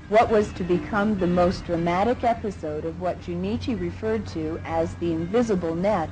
What was to become the most dramatic episode of what Junichi referred to as the invisible net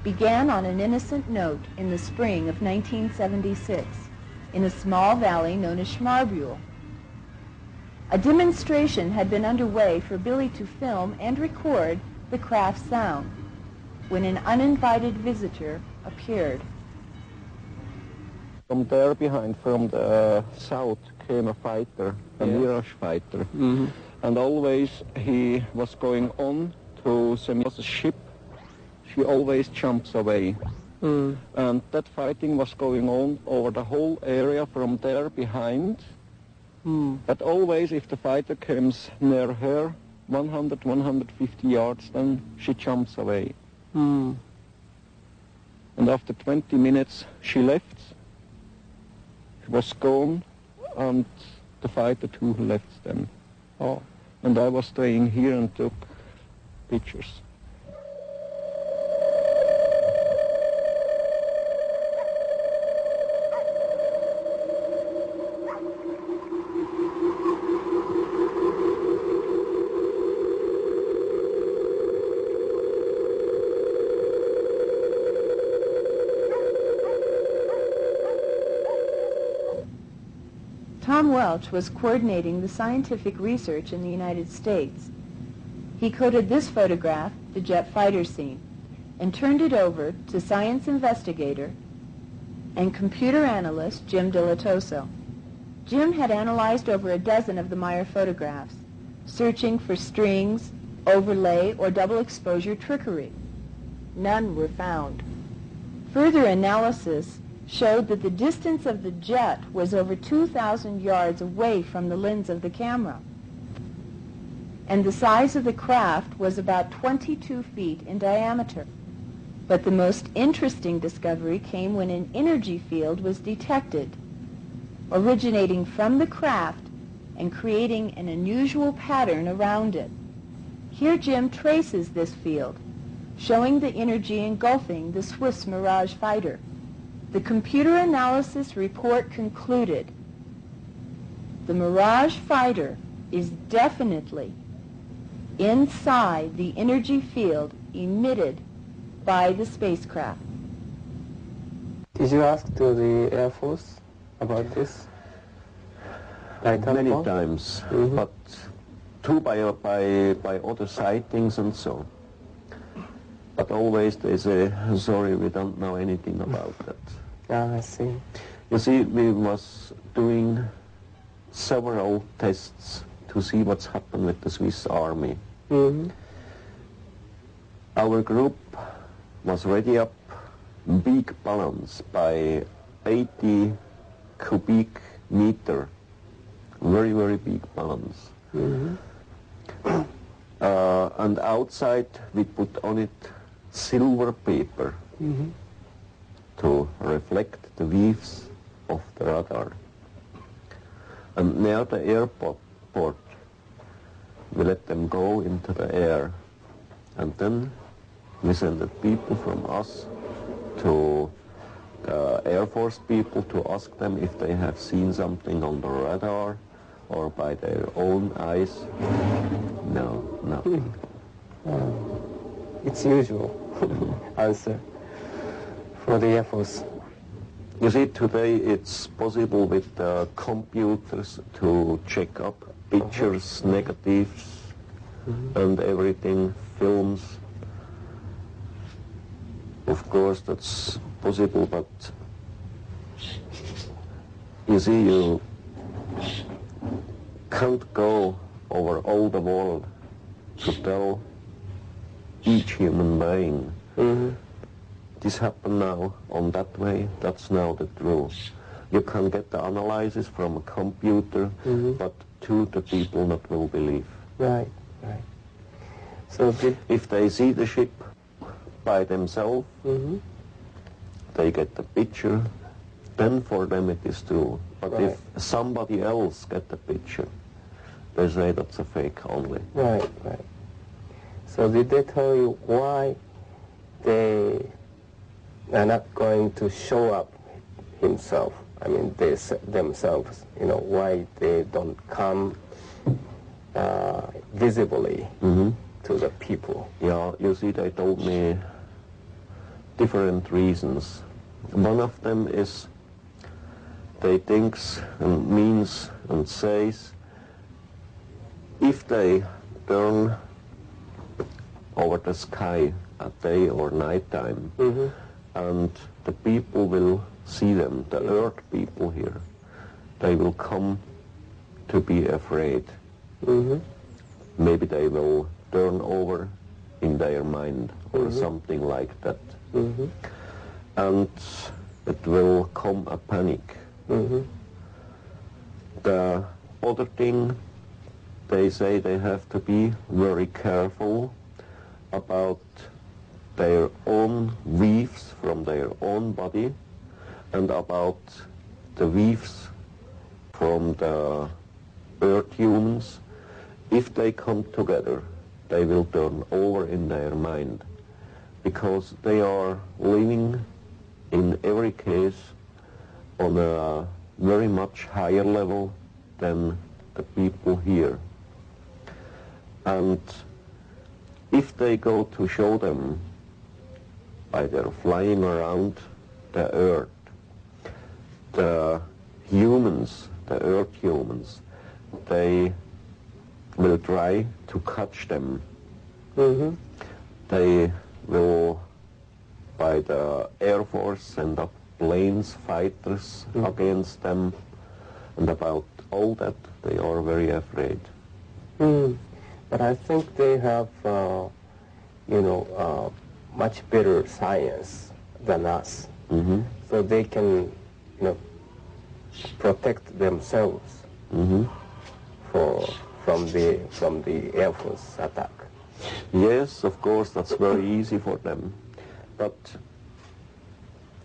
began on an innocent note in the spring of 1976 in a small valley known as Schmarbühl. A demonstration had been underway for Billy to film and record the craft's sound when an uninvited visitor appeared. From there behind, from the south, came a fighter, a Mirage fighter. And always he was going on to Semira's ship. She always jumps away. And that fighting was going on over the whole area from there behind. But always if the fighter comes near her, 100, 150 yards, then she jumps away. And after 20 minutes she left. She was gone, and the fighter too left then. And I was staying here and took pictures. Tom Welch was coordinating the scientific research in the United States. He coded this photograph, the jet fighter scene, and turned it over to science investigator and computer analyst Jim Dilatoso. Jim had analyzed over a dozen of the Meier photographs, searching for strings, overlay, or double exposure trickery. None were found. Further analysis showed that the distance of the jet was over 2,000 yards away from the lens of the camera. And the size of the craft was about 22 feet in diameter. But the most interesting discovery came when an energy field was detected, originating from the craft and creating an unusual pattern around it. Here Jim traces this field, showing the energy engulfing the Swiss Mirage fighter. The computer analysis report concluded the Mirage fighter is definitely inside the energy field emitted by the spacecraft. Did you ask to the Air Force about this? Many times, but too by other sightings and so. But always they say, sorry, we don't know anything about that. Ah, I see. You see, we was doing several tests to see what's happened with the Swiss Army. Our group was ready up big balloons by 80 cubic meter, very, very big balloons. And outside we put on it silver paper to reflect the waves of the radar. And near the airport, we let them go into the air. And then we send the people from us to the Air Force people to ask them if they have seen something on the radar or by their own eyes. No, nothing. It's usual answer for the Air Force. You see, today it's possible with computers to check up pictures, negatives, and everything, films. Of course, that's possible, but you see, you can't go over all the world to tell each human being. This happened now on that way, that's now the truth. You can get the analysis from a computer, but to the people that will believe. Right. So if they see the ship by themselves, they get the picture, then for them it is true. But if somebody else get the picture, they say that's a fake only. Right. So did they tell you why they are not going to show up himself? I mean, they themselves, why they don't come visibly to the people. Yeah, you see, they told me different reasons. One of them is they thinks and means and says if they turn over the sky at day or night time and the people will see them, the earth people here, they will come to be afraid. Maybe they will turn over in their mind or something like that. And it will come a panic. The other thing, they say they have to be very careful about their own weaves from their own body and about the weaves from the earth humans. If they come together, they will turn over in their mind, because they are living in every case on a very much higher level than the people here. And if they go to show them by their flying around the earth, the humans, the earth humans, they will try to catch them. They will, by the Air Force, send up planes, fighters against them, and about all that they are very afraid. But I think they have, much better science than us, so they can, protect themselves from the Air Force attack. Yes, of course, that's very easy for them. But,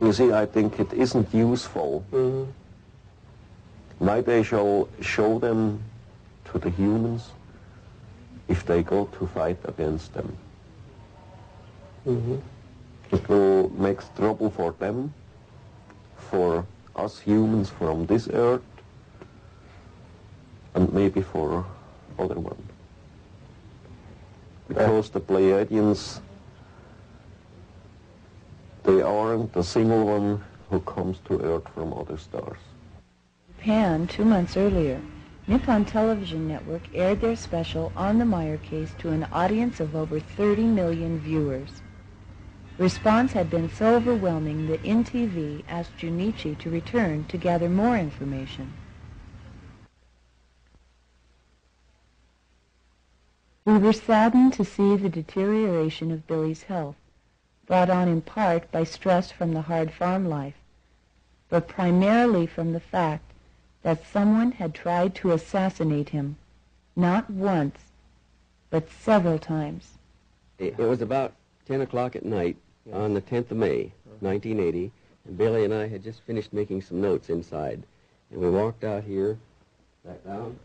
you see, I think it isn't useful. Why they shall show them to the humans if they go to fight against them. It will make trouble for them, for us humans from this earth, and maybe for other one. Because the Pleiadians, they aren't a single one who comes to Earth from other stars. Japan, 2 months earlier, Nippon Television Network aired their special on the Meier case to an audience of over 30 million viewers. Response had been so overwhelming that NTV asked Junichi to return to gather more information. We were saddened to see the deterioration of Billy's health, brought on in part by stress from the hard farm life, but primarily from the fact that someone had tried to assassinate him, not once, but several times. It was about 10 o'clock at night on the 10th of May, 1980, and Billy and I had just finished making some notes inside, and we walked out here, back down,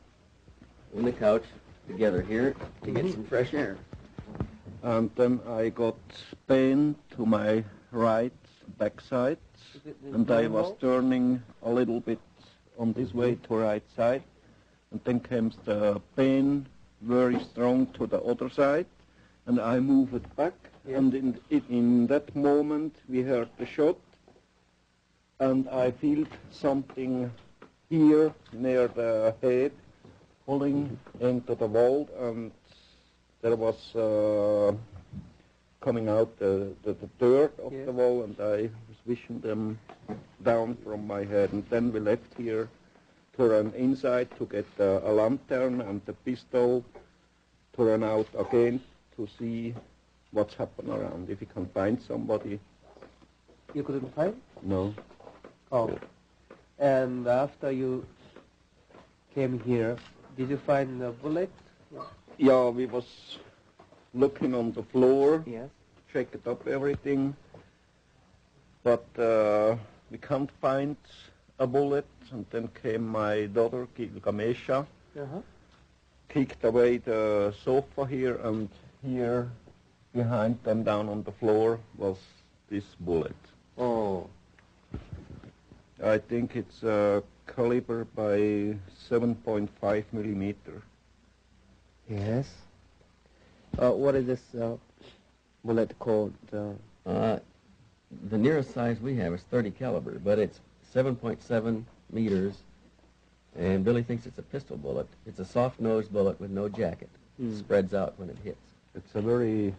on the couch, together here, to get some fresh air. And then I got pain to my right backside, and I was turning a little bit on this way to right side, and then came the pain very strong to the other side, and I moved it back, and in that moment we heard the shot, and I felt something here near the head pulling into the wall, and there was coming out the dirt of the wall, and I was wishing them down from my head. And then we left here to run inside to get a lantern and the pistol, to run out again to see what's happened around, if we can find somebody. You couldn't find? No. Oh. And after you came here, did you find a bullet? Yeah, we was looking on the floor, Yes. checked up everything, but we can't find a bullet. And then came my daughter, Gilgamesha, kicked away the sofa here, and here behind them down on the floor was this bullet. Oh. I think it's a caliber by 7.5 millimeter. Yes. What is this bullet called? The nearest size we have is 30 caliber, but it's 7.7 meters, and Billy thinks it's a pistol bullet. It's a soft-nosed bullet with no jacket. Spreads out when it hits. It's a very